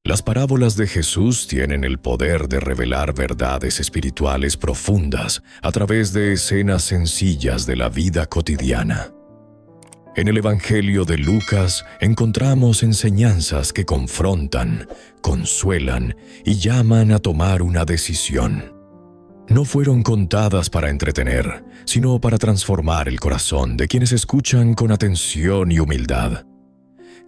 Las parábolas de Jesús tienen el poder de revelar verdades espirituales profundas a través de escenas sencillas de la vida cotidiana. En el Evangelio de Lucas encontramos enseñanzas que confrontan, consuelan y llaman a tomar una decisión. No fueron contadas para entretener, sino para transformar el corazón de quienes escuchan con atención y humildad.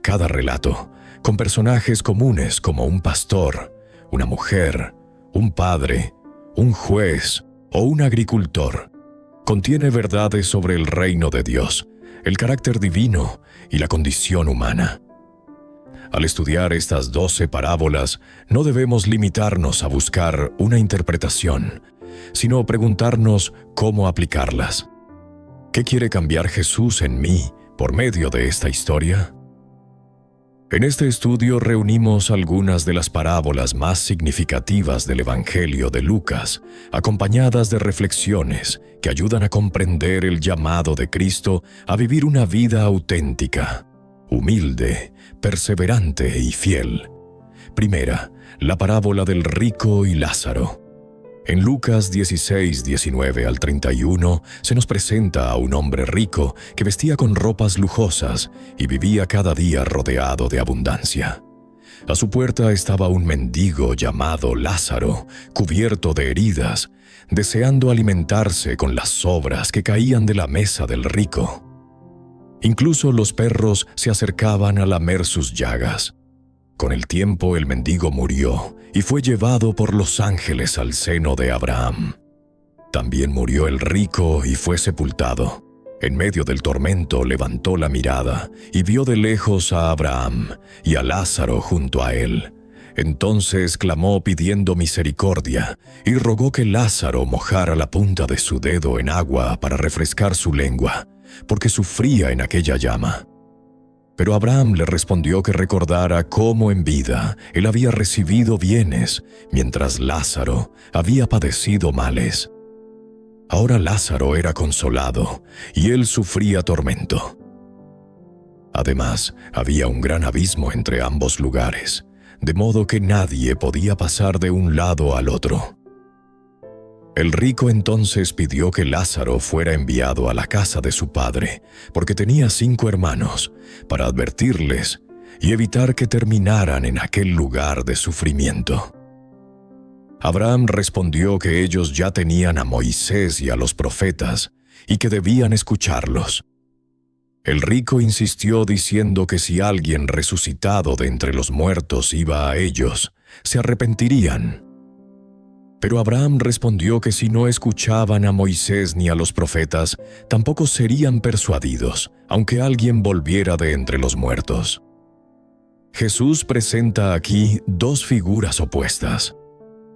Cada relato, con personajes comunes como un pastor, una mujer, un padre, un juez o un agricultor, contiene verdades sobre el reino de Dios, el carácter divino y la condición humana. Al estudiar estas 12 parábolas, no debemos limitarnos a buscar una interpretación, sino preguntarnos cómo aplicarlas. ¿Qué quiere cambiar Jesús en mí por medio de esta historia? En este estudio reunimos algunas de las parábolas más significativas del Evangelio de Lucas, acompañadas de reflexiones que ayudan a comprender el llamado de Cristo a vivir una vida auténtica, humilde, perseverante y fiel. Primera, la parábola del rico y Lázaro. En Lucas 16, 19 al 31 se nos presenta a un hombre rico que vestía con ropas lujosas y vivía cada día rodeado de abundancia. A su puerta estaba un mendigo llamado Lázaro, cubierto de heridas, deseando alimentarse con las sobras que caían de la mesa del rico. Incluso los perros se acercaban a lamer sus llagas. Con el tiempo el mendigo murió y fue llevado por los ángeles al seno de Abraham. También murió el rico y fue sepultado. En medio del tormento levantó la mirada y vio de lejos a Abraham y a Lázaro junto a él. Entonces clamó pidiendo misericordia y rogó que Lázaro mojara la punta de su dedo en agua para refrescar su lengua, porque sufría en aquella llama. Pero Abraham le respondió que recordara cómo en vida él había recibido bienes, mientras Lázaro había padecido males. Ahora Lázaro era consolado, y él sufría tormento. Además, había un gran abismo entre ambos lugares, de modo que nadie podía pasar de un lado al otro. El rico entonces pidió que Lázaro fuera enviado a la casa de su padre, porque tenía 5 hermanos, para advertirles y evitar que terminaran en aquel lugar de sufrimiento. Abraham respondió que ellos ya tenían a Moisés y a los profetas, y que debían escucharlos. El rico insistió diciendo que si alguien resucitado de entre los muertos iba a ellos, se arrepentirían. Pero Abraham respondió que si no escuchaban a Moisés ni a los profetas, tampoco serían persuadidos, aunque alguien volviera de entre los muertos. Jesús presenta aquí 2 figuras opuestas: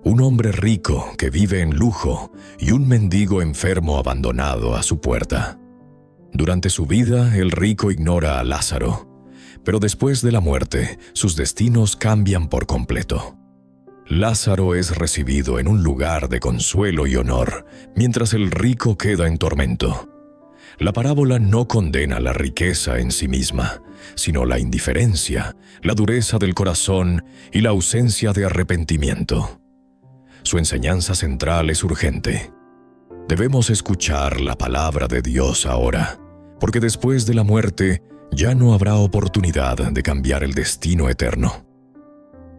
un hombre rico que vive en lujo y un mendigo enfermo abandonado a su puerta. Durante su vida, el rico ignora a Lázaro, pero después de la muerte, sus destinos cambian por completo. Lázaro es recibido en un lugar de consuelo y honor, mientras el rico queda en tormento. La parábola no condena la riqueza en sí misma, sino la indiferencia, la dureza del corazón y la ausencia de arrepentimiento. Su enseñanza central es urgente. Debemos escuchar la palabra de Dios ahora, porque después de la muerte ya no habrá oportunidad de cambiar el destino eterno.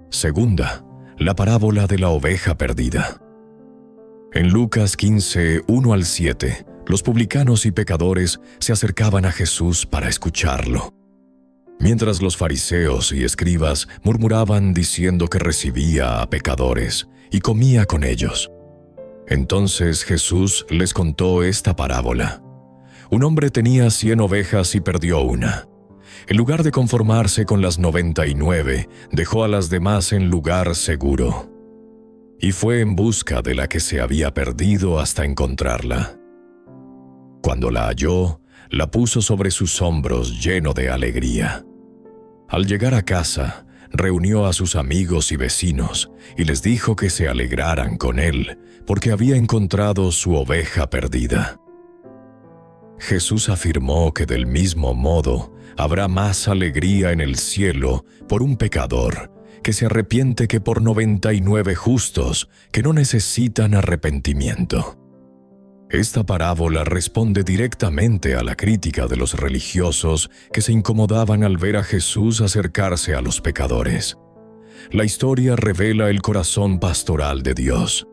Segunda, la parábola de la oveja perdida. En Lucas 15, 1 al 7, los publicanos y pecadores se acercaban a Jesús para escucharlo, mientras los fariseos y escribas murmuraban diciendo que recibía a pecadores y comía con ellos. Entonces Jesús les contó esta parábola. Un hombre tenía 100 ovejas y perdió una. En lugar de conformarse con las 99, dejó a las demás en lugar seguro. Y fue en busca de la que se había perdido hasta encontrarla. Cuando la halló, la puso sobre sus hombros lleno de alegría. Al llegar a casa, reunió a sus amigos y vecinos y les dijo que se alegraran con él, porque había encontrado su oveja perdida. Jesús afirmó que del mismo modo habrá más alegría en el cielo por un pecador que se arrepiente que por 99 justos que no necesitan arrepentimiento. Esta parábola responde directamente a la crítica de los religiosos que se incomodaban al ver a Jesús acercarse a los pecadores. La historia revela el corazón pastoral de Dios.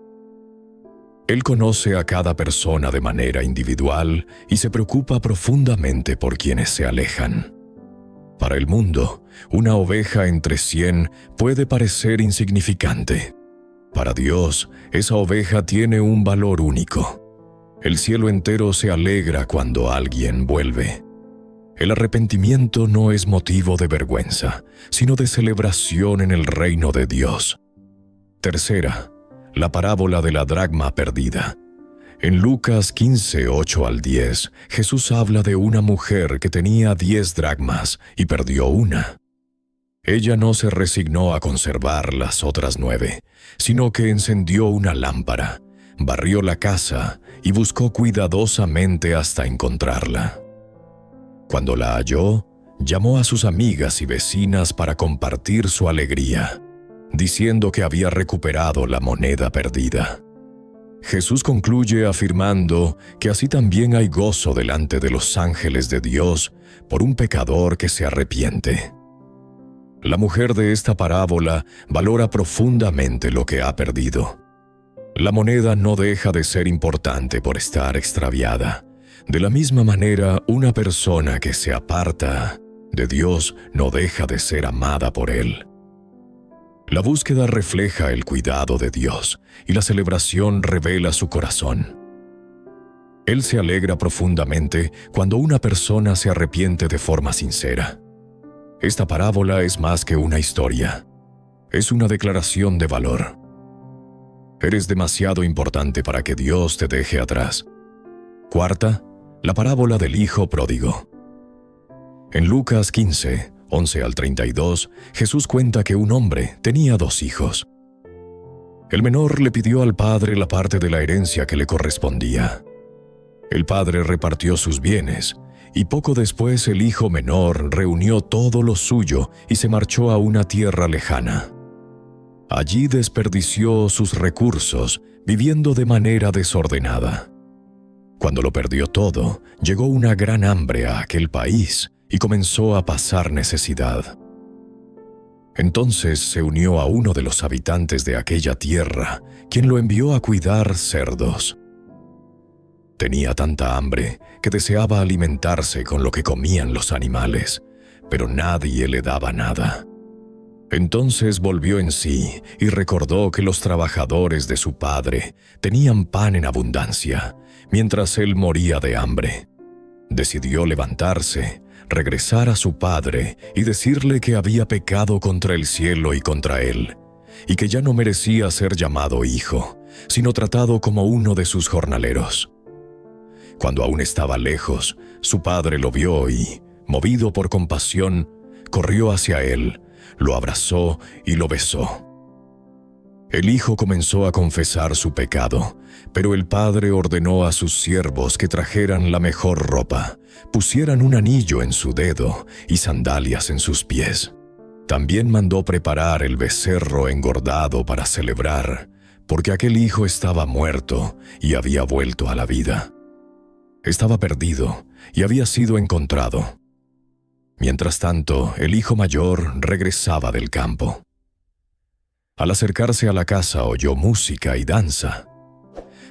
Él conoce a cada persona de manera individual y se preocupa profundamente por quienes se alejan. Para el mundo, una oveja entre 100 puede parecer insignificante. Para Dios, esa oveja tiene un valor único. El cielo entero se alegra cuando alguien vuelve. El arrepentimiento no es motivo de vergüenza, sino de celebración en el reino de Dios. Tercera, la parábola de la dracma perdida. En Lucas 15, 8 al 10, Jesús habla de una mujer que tenía 10 dracmas y perdió una. Ella no se resignó a conservar las otras 9, sino que encendió una lámpara, barrió la casa y buscó cuidadosamente hasta encontrarla. Cuando la halló, llamó a sus amigas y vecinas para compartir su alegría, diciendo que había recuperado la moneda perdida. Jesús concluye afirmando que así también hay gozo delante de los ángeles de Dios por un pecador que se arrepiente. La mujer de esta parábola valora profundamente lo que ha perdido. La moneda no deja de ser importante por estar extraviada. De la misma manera, una persona que se aparta de Dios no deja de ser amada por Él. La búsqueda refleja el cuidado de Dios y la celebración revela su corazón. Él se alegra profundamente cuando una persona se arrepiente de forma sincera. Esta parábola es más que una historia. Es una declaración de valor. Eres demasiado importante para que Dios te deje atrás. Cuarta, la parábola del hijo pródigo. En Lucas 15, 11 al 32, Jesús cuenta que un hombre tenía 2 hijos. El menor le pidió al padre la parte de la herencia que le correspondía. El padre repartió sus bienes, y poco después el hijo menor reunió todo lo suyo y se marchó a una tierra lejana. Allí desperdició sus recursos, viviendo de manera desordenada. Cuando lo perdió todo, llegó una gran hambre a aquel país y comenzó a pasar necesidad. Entonces se unió a uno de los habitantes de aquella tierra, quien lo envió a cuidar cerdos. Tenía tanta hambre que deseaba alimentarse con lo que comían los animales, pero nadie le daba nada. Entonces volvió en sí y recordó que los trabajadores de su padre tenían pan en abundancia, mientras él moría de hambre. Decidió levantarse, regresar a su padre y decirle que había pecado contra el cielo y contra él, y que ya no merecía ser llamado hijo, sino tratado como uno de sus jornaleros. Cuando aún estaba lejos, su padre lo vio y, movido por compasión, corrió hacia él, lo abrazó y lo besó. El hijo comenzó a confesar su pecado, pero el padre ordenó a sus siervos que trajeran la mejor ropa, pusieran un anillo en su dedo y sandalias en sus pies. También mandó preparar el becerro engordado para celebrar, porque aquel hijo estaba muerto y había vuelto a la vida. Estaba perdido y había sido encontrado. Mientras tanto, el hijo mayor regresaba del campo. Al acercarse a la casa oyó música y danza.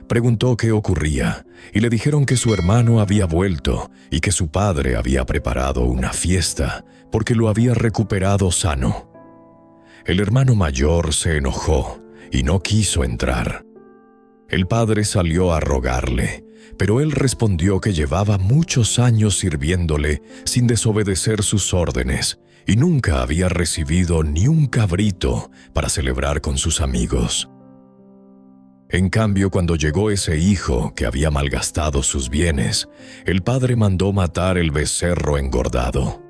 Preguntó qué ocurría y le dijeron que su hermano había vuelto y que su padre había preparado una fiesta porque lo había recuperado sano. El hermano mayor se enojó y no quiso entrar. El padre salió a rogarle, pero él respondió que llevaba muchos años sirviéndole sin desobedecer sus órdenes y nunca había recibido ni un cabrito para celebrar con sus amigos. En cambio, cuando llegó ese hijo que había malgastado sus bienes, el padre mandó matar el becerro engordado.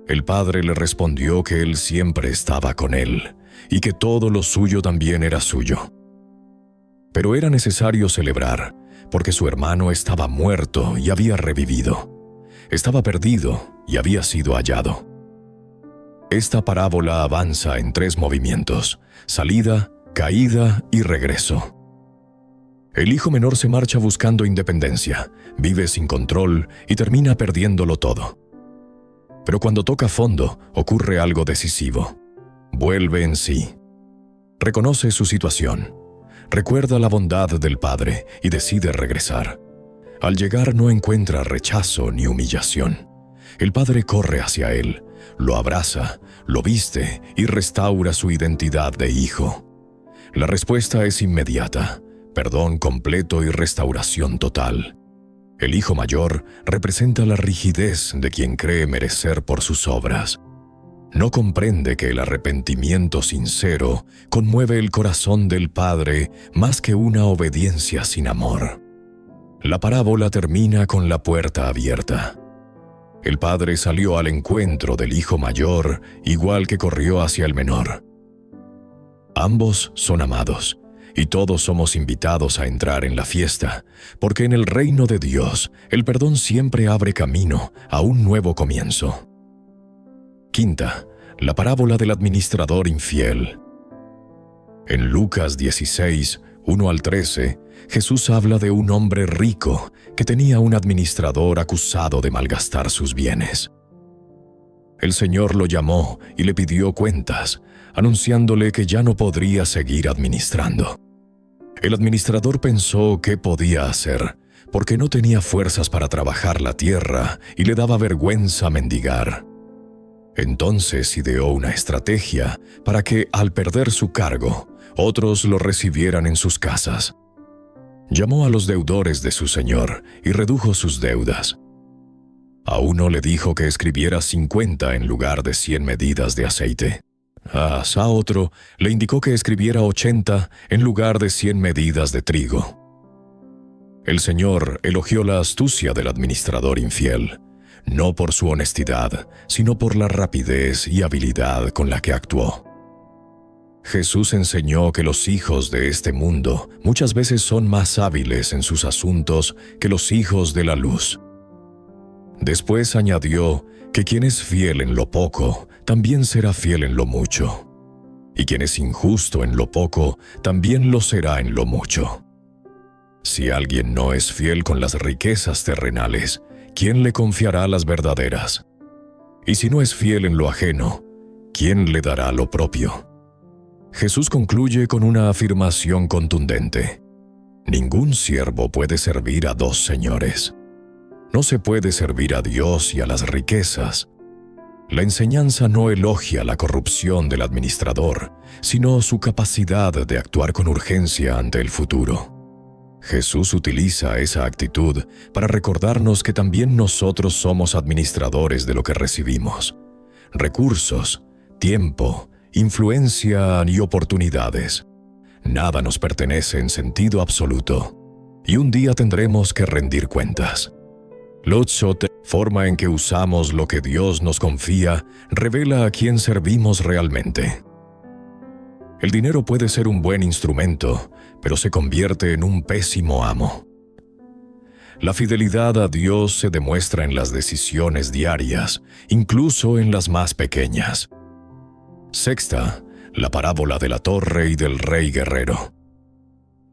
El padre le respondió que él siempre estaba con él y que todo lo suyo también era suyo. Pero era necesario celebrar, porque su hermano estaba muerto y había revivido. Estaba perdido y había sido hallado. Esta parábola avanza en 3 movimientos: salida, caída y regreso. El hijo menor se marcha buscando independencia, vive sin control y termina perdiéndolo todo. Pero cuando toca fondo, ocurre algo decisivo. Vuelve en sí. Reconoce su situación. Recuerda la bondad del padre y decide regresar. Al llegar no encuentra rechazo ni humillación. El padre corre hacia él, lo abraza, lo viste y restaura su identidad de hijo. La respuesta es inmediata: perdón completo y restauración total. El hijo mayor representa la rigidez de quien cree merecer por sus obras. No comprende que el arrepentimiento sincero conmueve el corazón del padre más que una obediencia sin amor. La parábola termina con la puerta abierta. El padre salió al encuentro del hijo mayor, igual que corrió hacia el menor. Ambos son amados, y todos somos invitados a entrar en la fiesta, porque en el reino de Dios, el perdón siempre abre camino a un nuevo comienzo. Quinta, la parábola del administrador infiel. En Lucas 16, 1 al 13, Jesús habla de un hombre rico que tenía un administrador acusado de malgastar sus bienes. El Señor lo llamó y le pidió cuentas, anunciándole que ya no podría seguir administrando. El administrador pensó qué podía hacer, porque no tenía fuerzas para trabajar la tierra y le daba vergüenza mendigar. Entonces ideó una estrategia para que, al perder su cargo, otros lo recibieran en sus casas. Llamó a los deudores de su señor y redujo sus deudas. A uno le dijo que escribiera 50 en lugar de 100 medidas de aceite. A otro le indicó que escribiera 80 en lugar de 100 medidas de trigo. El Señor elogió la astucia del administrador infiel, no por su honestidad, sino por la rapidez y habilidad con la que actuó. Jesús enseñó que los hijos de este mundo muchas veces son más hábiles en sus asuntos que los hijos de la luz. Después añadió que quien es fiel en lo poco, también será fiel en lo mucho. Y quien es injusto en lo poco, también lo será en lo mucho. Si alguien no es fiel con las riquezas terrenales, ¿quién le confiará las verdaderas? Y si no es fiel en lo ajeno, ¿quién le dará lo propio? Jesús concluye con una afirmación contundente: ningún siervo puede servir a 2 señores. No se puede servir a Dios y a las riquezas. La enseñanza no elogia la corrupción del administrador, sino su capacidad de actuar con urgencia ante el futuro. Jesús utiliza esa actitud para recordarnos que también nosotros somos administradores de lo que recibimos: recursos, tiempo, influencia y oportunidades. Nada nos pertenece en sentido absoluto, y un día tendremos que rendir cuentas. Lutzot, forma en que usamos lo que Dios nos confía, revela a quién servimos realmente. El dinero puede ser un buen instrumento, pero se convierte en un pésimo amo. La fidelidad a Dios se demuestra en las decisiones diarias, incluso en las más pequeñas. Sexta, la parábola de la torre y del rey guerrero.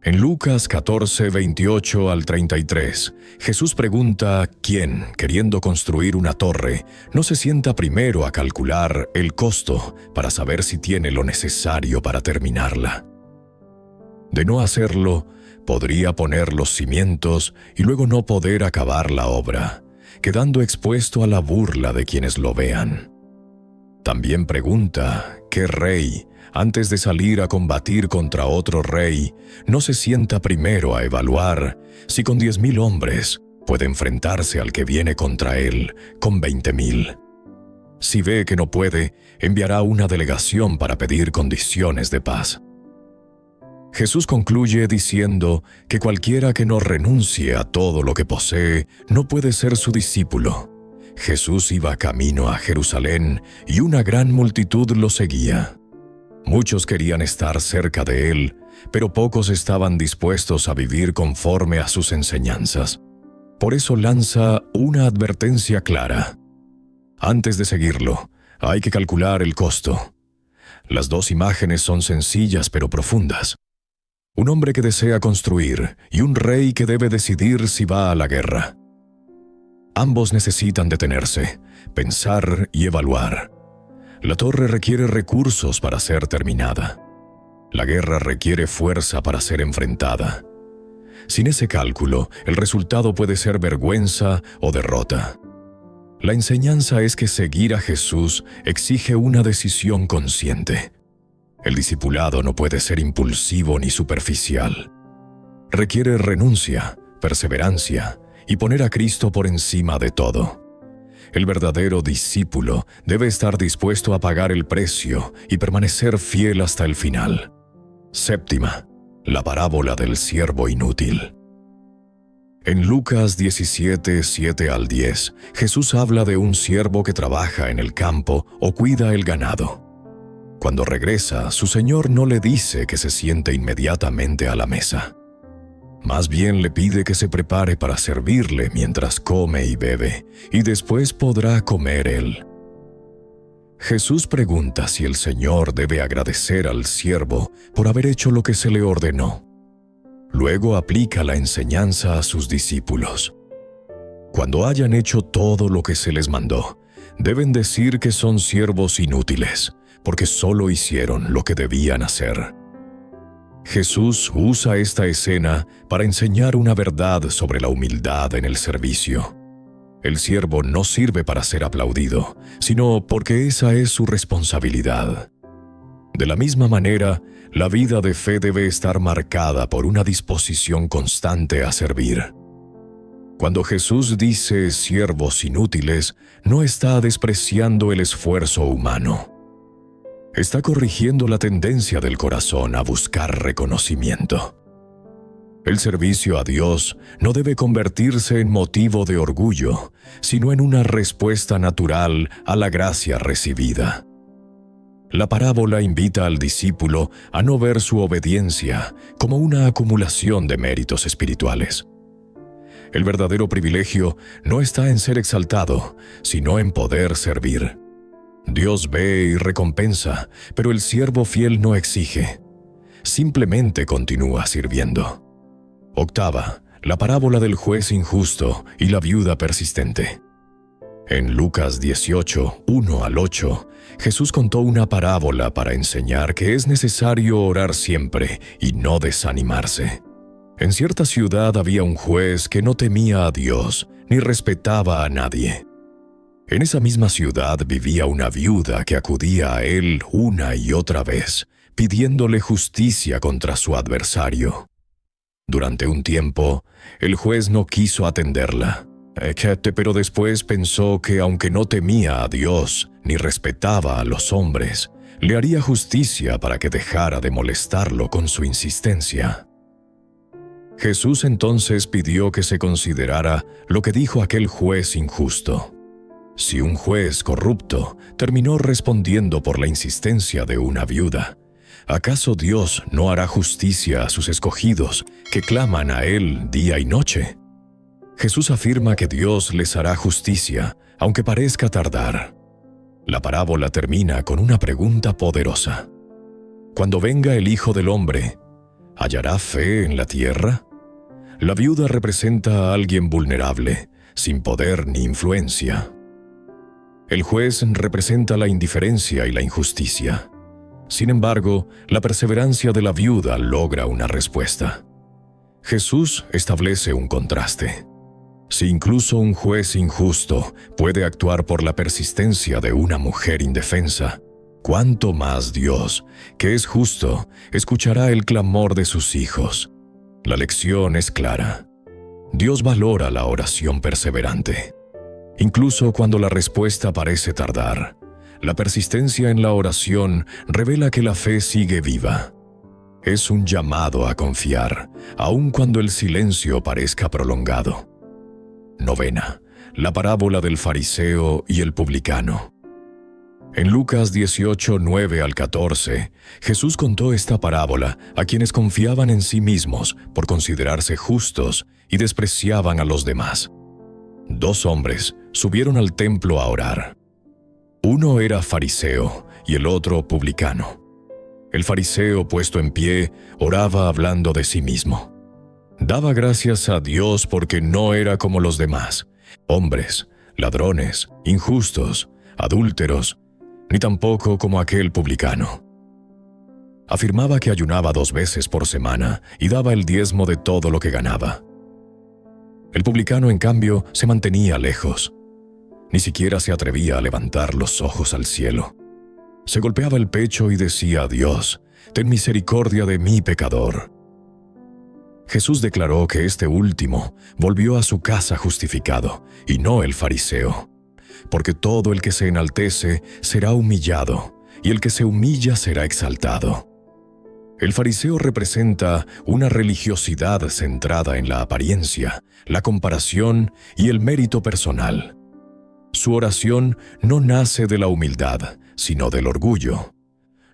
En Lucas 14, 28 al 33, Jesús pregunta quién, queriendo construir una torre, no se sienta primero a calcular el costo para saber si tiene lo necesario para terminarla. De no hacerlo, podría poner los cimientos y luego no poder acabar la obra, quedando expuesto a la burla de quienes lo vean. También pregunta qué rey, antes de salir a combatir contra otro rey, no se sienta primero a evaluar si con 10,000 hombres puede enfrentarse al que viene contra él con 20,000. Si ve que no puede, enviará una delegación para pedir condiciones de paz. Jesús concluye diciendo que cualquiera que no renuncie a todo lo que posee no puede ser su discípulo. Jesús iba camino a Jerusalén y una gran multitud lo seguía. Muchos querían estar cerca de él, pero pocos estaban dispuestos a vivir conforme a sus enseñanzas. Por eso lanza una advertencia clara. Antes de seguirlo, Hay que calcular el costo. Las dos imágenes son sencillas pero profundas. Un hombre que desea construir y un rey que debe decidir si va a la guerra. Ambos necesitan detenerse, pensar y evaluar. La torre requiere recursos para ser terminada. La guerra requiere fuerza para ser enfrentada. Sin ese cálculo, el resultado puede ser vergüenza o derrota. La enseñanza es que seguir a Jesús exige una decisión consciente. El discipulado no puede ser impulsivo ni superficial. Requiere renuncia, perseverancia y poner a Cristo por encima de todo. El verdadero discípulo debe estar dispuesto a pagar el precio y permanecer fiel hasta el final. Séptima, la parábola del siervo inútil. En Lucas 17, 7 al 10, Jesús habla de un siervo que trabaja en el campo o cuida el ganado. Cuando regresa, su señor no le dice que se siente inmediatamente a la mesa. Más bien le pide que se prepare para servirle mientras come y bebe, y después podrá comer él. Jesús pregunta si el Señor debe agradecer al siervo por haber hecho lo que se le ordenó. Luego aplica la enseñanza a sus discípulos. Cuando hayan hecho todo lo que se les mandó, deben decir que son siervos inútiles, porque solo hicieron lo que debían hacer. Jesús usa esta escena para enseñar una verdad sobre la humildad en el servicio. El siervo no sirve para ser aplaudido, sino porque esa es su responsabilidad. De la misma manera, la vida de fe debe estar marcada por una disposición constante a servir. Cuando Jesús dice siervos inútiles, no está despreciando el esfuerzo humano. Está corrigiendo la tendencia del corazón a buscar reconocimiento. El servicio a Dios no debe convertirse en motivo de orgullo, sino en una respuesta natural a la gracia recibida. La parábola invita al discípulo a no ver su obediencia como una acumulación de méritos espirituales. El verdadero privilegio no está en ser exaltado, sino en poder servir. Dios ve y recompensa, pero el siervo fiel no exige. Simplemente continúa sirviendo. Octava, la parábola del juez injusto y la viuda persistente. En Lucas 18, 1 al 8, Jesús contó una parábola para enseñar que es necesario orar siempre y no desanimarse. En cierta ciudad había un juez que no temía a Dios ni respetaba a nadie. En esa misma ciudad vivía una viuda que acudía a él una y otra vez, pidiéndole justicia contra su adversario. Durante un tiempo, el juez no quiso atenderla, pero después pensó que aunque no temía a Dios ni respetaba a los hombres, le haría justicia para que dejara de molestarlo con su insistencia. Jesús entonces pidió que se considerara lo que dijo aquel juez injusto. Si un juez corrupto terminó respondiendo por la insistencia de una viuda, ¿acaso Dios no hará justicia a sus escogidos que claman a Él día y noche? Jesús afirma que Dios les hará justicia, aunque parezca tardar. La parábola termina con una pregunta poderosa. Cuando venga el Hijo del Hombre, ¿hallará fe en la tierra? La viuda representa a alguien vulnerable, sin poder ni influencia. El juez representa la indiferencia y la injusticia. Sin embargo, la perseverancia de la viuda logra una respuesta. Jesús establece un contraste. Si incluso un juez injusto puede actuar por la persistencia de una mujer indefensa, ¿cuánto más Dios, que es justo, escuchará el clamor de sus hijos? La lección es clara. Dios valora la oración perseverante. Incluso cuando la respuesta parece tardar, la persistencia en la oración revela que la fe sigue viva. Es un llamado a confiar, aun cuando el silencio parezca prolongado. Novena, la parábola del fariseo y el publicano. En Lucas 18, 9 al 14, Jesús contó esta parábola a quienes confiaban en sí mismos por considerarse justos y despreciaban a los demás. Dos hombres subieron al templo a orar. Uno era fariseo y el otro publicano. El fariseo, puesto en pie, oraba hablando de sí mismo. Daba gracias a Dios porque no era como los demás, hombres, ladrones, injustos, adúlteros, ni tampoco como aquel publicano. Afirmaba que ayunaba 2 veces por semana y daba el diezmo de todo lo que ganaba. El publicano, en cambio, se mantenía lejos. Ni siquiera se atrevía a levantar los ojos al cielo. Se golpeaba el pecho y decía a Dios: «Ten misericordia de mí, pecador». Jesús declaró que este último volvió a su casa justificado, y no el fariseo, porque todo el que se enaltece será humillado, y el que se humilla será exaltado. El fariseo representa una religiosidad centrada en la apariencia, la comparación y el mérito personal. Su oración no nace de la humildad, sino del orgullo.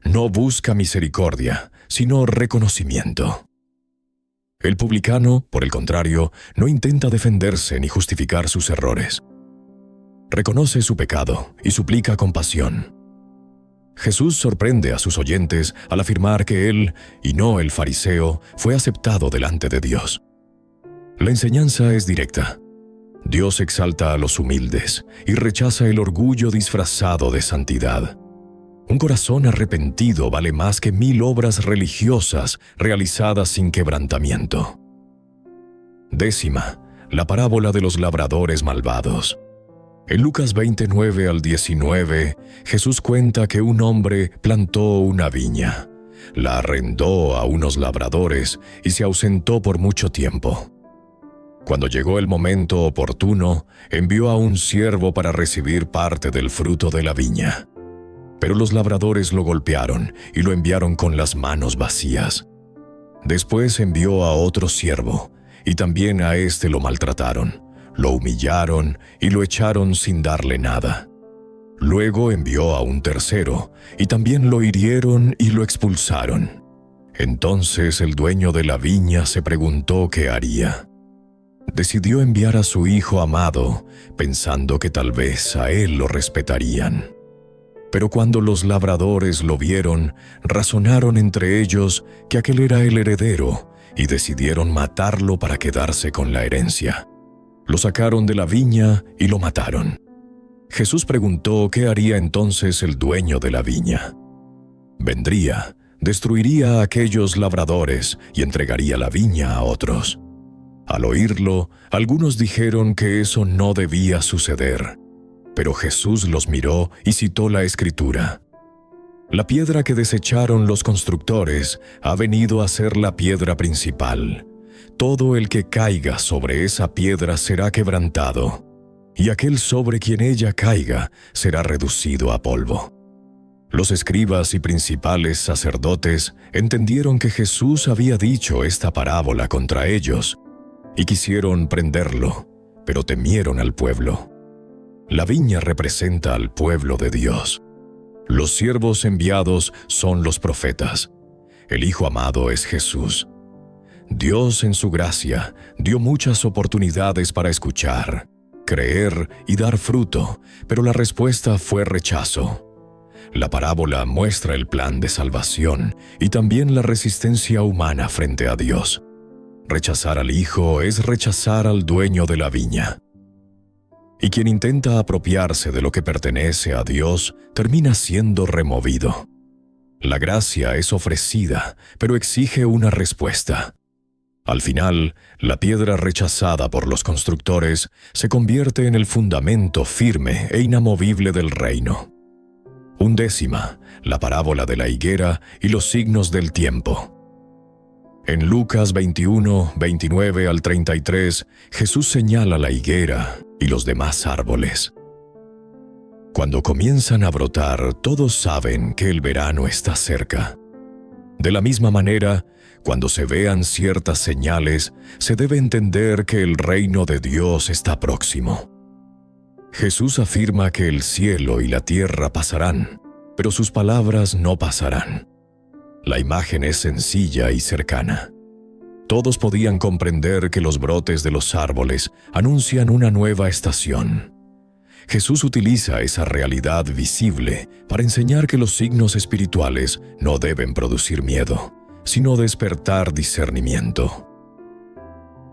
No busca misericordia, sino reconocimiento. El publicano, por el contrario, no intenta defenderse ni justificar sus errores. Reconoce su pecado y suplica compasión. Jesús sorprende a sus oyentes al afirmar que él, y no el fariseo, fue aceptado delante de Dios. La enseñanza es directa. Dios exalta a los humildes y rechaza el orgullo disfrazado de santidad. Un corazón arrepentido vale más que 1000 obras religiosas realizadas sin quebrantamiento. 10ª, la parábola de los labradores malvados. En Lucas 29 al 19, Jesús cuenta que un hombre plantó una viña, la arrendó a unos labradores y se ausentó por mucho tiempo. Cuando llegó el momento oportuno, envió a un siervo para recibir parte del fruto de la viña. Pero los labradores lo golpearon y lo enviaron con las manos vacías. Después envió a otro siervo, y también a éste lo maltrataron, lo humillaron y lo echaron sin darle nada. Luego envió a un tercero, y también lo hirieron y lo expulsaron. Entonces el dueño de la viña se preguntó qué haría. Decidió enviar a su hijo amado, pensando que tal vez a él lo respetarían. Pero cuando los labradores lo vieron, razonaron entre ellos que aquel era el heredero y decidieron matarlo para quedarse con la herencia. Lo sacaron de la viña y lo mataron. Jesús preguntó qué haría entonces el dueño de la viña. Vendría, destruiría a aquellos labradores y entregaría la viña a otros. Al oírlo, algunos dijeron que eso no debía suceder. Pero Jesús los miró y citó la Escritura. La piedra que desecharon los constructores ha venido a ser la piedra principal. Todo el que caiga sobre esa piedra será quebrantado, y aquel sobre quien ella caiga será reducido a polvo. Los escribas y principales sacerdotes entendieron que Jesús había dicho esta parábola contra ellos, y quisieron prenderlo, pero temieron al pueblo. La viña representa al pueblo de Dios. Los siervos enviados son los profetas. El Hijo amado es Jesús. Dios, en su gracia, dio muchas oportunidades para escuchar, creer y dar fruto, pero la respuesta fue rechazo. La parábola muestra el plan de salvación y también la resistencia humana frente a Dios. Rechazar al Hijo es rechazar al dueño de la viña. Y quien intenta apropiarse de lo que pertenece a Dios termina siendo removido. La gracia es ofrecida, pero exige una respuesta. Al final, la piedra rechazada por los constructores se convierte en el fundamento firme e inamovible del reino. 11ª, la parábola de la higuera y los signos del tiempo. En Lucas 21, 29 al 33, Jesús señala la higuera y los demás árboles. Cuando comienzan a brotar, todos saben que el verano está cerca. De la misma manera, cuando se vean ciertas señales, se debe entender que el reino de Dios está próximo. Jesús afirma que el cielo y la tierra pasarán, pero sus palabras no pasarán. La imagen es sencilla y cercana. Todos podían comprender que los brotes de los árboles anuncian una nueva estación. Jesús utiliza esa realidad visible para enseñar que los signos espirituales no deben producir miedo, sino despertar discernimiento.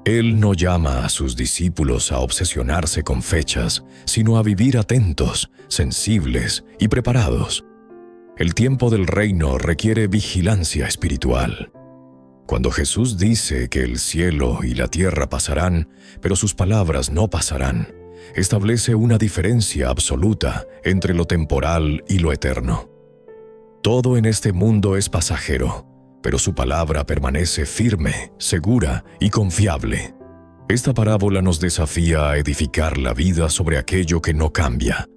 Él no llama a sus discípulos a obsesionarse con fechas, sino a vivir atentos, sensibles y preparados. El tiempo del reino requiere vigilancia espiritual. Cuando Jesús dice que el cielo y la tierra pasarán, pero sus palabras no pasarán, establece una diferencia absoluta entre lo temporal y lo eterno. Todo en este mundo es pasajero, pero su palabra permanece firme, segura y confiable. Esta parábola nos desafía a edificar la vida sobre aquello que no cambia.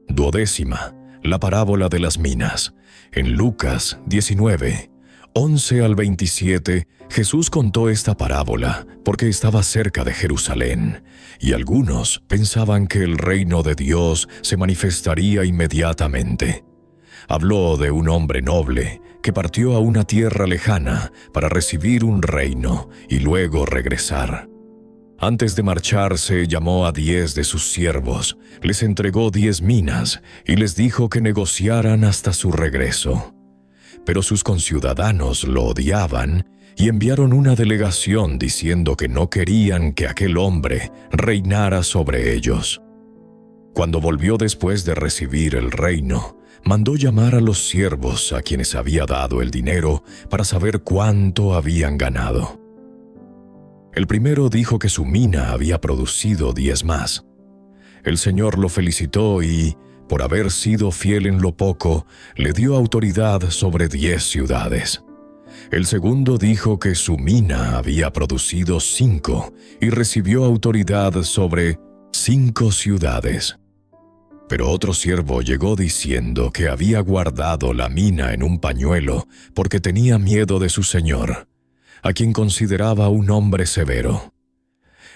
12ª, la parábola de las minas. En Lucas 19, 11 al 27, Jesús contó esta parábola porque estaba cerca de Jerusalén, y algunos pensaban que el reino de Dios se manifestaría inmediatamente. Habló de un hombre noble que partió a una tierra lejana para recibir un reino y luego regresar. Antes de marcharse, llamó a 10 de sus siervos, les entregó 10 minas y les dijo que negociaran hasta su regreso. Pero sus conciudadanos lo odiaban y enviaron una delegación diciendo que no querían que aquel hombre reinara sobre ellos. Cuando volvió después de recibir el reino, mandó llamar a los siervos a quienes había dado el dinero para saber cuánto habían ganado. El primero dijo que su mina había producido 10 más. El Señor lo felicitó y, por haber sido fiel en lo poco, le dio autoridad sobre 10 ciudades. El segundo dijo que su mina había producido 5 y recibió autoridad sobre 5 ciudades. Pero otro siervo llegó diciendo que había guardado la mina en un pañuelo porque tenía miedo de su señor, a quien consideraba un hombre severo.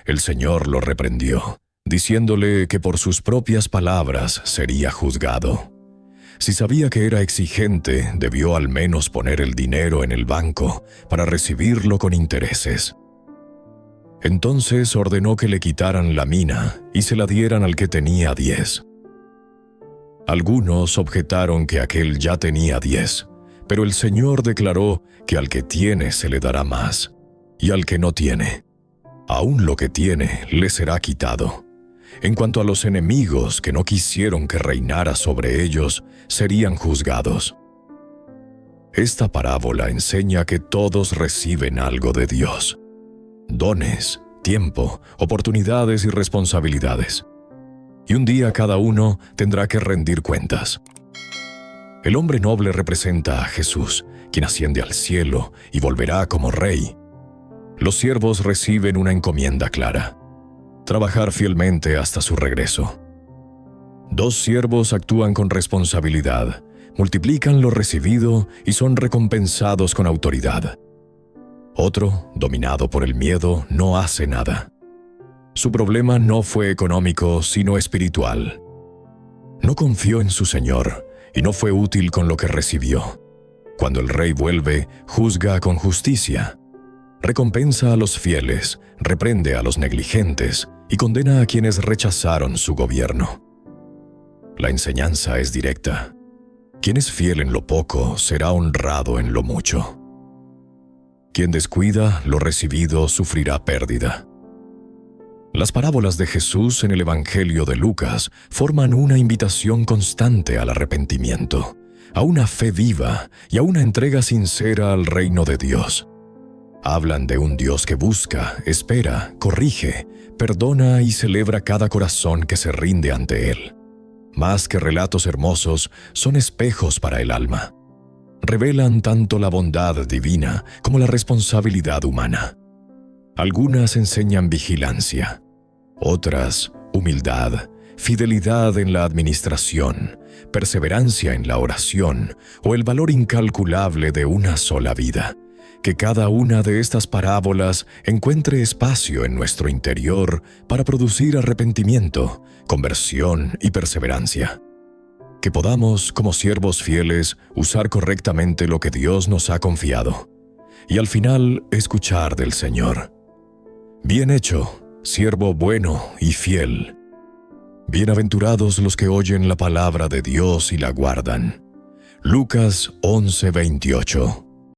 El Señor lo reprendió, diciéndole que por sus propias palabras sería juzgado. Si sabía que era exigente, debió al menos poner el dinero en el banco para recibirlo con intereses. Entonces ordenó que le quitaran la mina y se la dieran al que tenía 10. Algunos objetaron que aquel ya tenía 10, pero el Señor declaró que al que tiene se le dará más, y al que no tiene, aún lo que tiene le será quitado. En cuanto a los enemigos que no quisieron que reinara sobre ellos, serían juzgados. Esta parábola enseña que todos reciben algo de Dios: dones, tiempo, oportunidades y responsabilidades. Y un día cada uno tendrá que rendir cuentas. El hombre noble representa a Jesús, quien asciende al cielo y volverá como rey. Los siervos reciben una encomienda clara: trabajar fielmente hasta su regreso. 2 siervos actúan con responsabilidad, multiplican lo recibido y son recompensados con autoridad. Otro, dominado por el miedo, no hace nada. Su problema no fue económico, sino espiritual. No confió en su Señor y no fue útil con lo que recibió. Cuando el rey vuelve, juzga con justicia. Recompensa a los fieles, reprende a los negligentes y condena a quienes rechazaron su gobierno. La enseñanza es directa: quien es fiel en lo poco será honrado en lo mucho. Quien descuida lo recibido sufrirá pérdida. Las parábolas de Jesús en el Evangelio de Lucas forman una invitación constante al arrepentimiento, a una fe viva y a una entrega sincera al reino de Dios. Hablan de un Dios que busca, espera, corrige, perdona y celebra cada corazón que se rinde ante Él. Más que relatos hermosos, son espejos para el alma. Revelan tanto la bondad divina como la responsabilidad humana. Algunas enseñan vigilancia, otras humildad, fidelidad en la administración, perseverancia en la oración o el valor incalculable de una sola vida. Que cada una de estas parábolas encuentre espacio en nuestro interior para producir arrepentimiento, conversión y perseverancia. Que podamos, como siervos fieles, usar correctamente lo que Dios nos ha confiado y al final escuchar del Señor: bien hecho, siervo bueno y fiel. Bienaventurados los que oyen la palabra de Dios y la guardan. Lucas 11:28.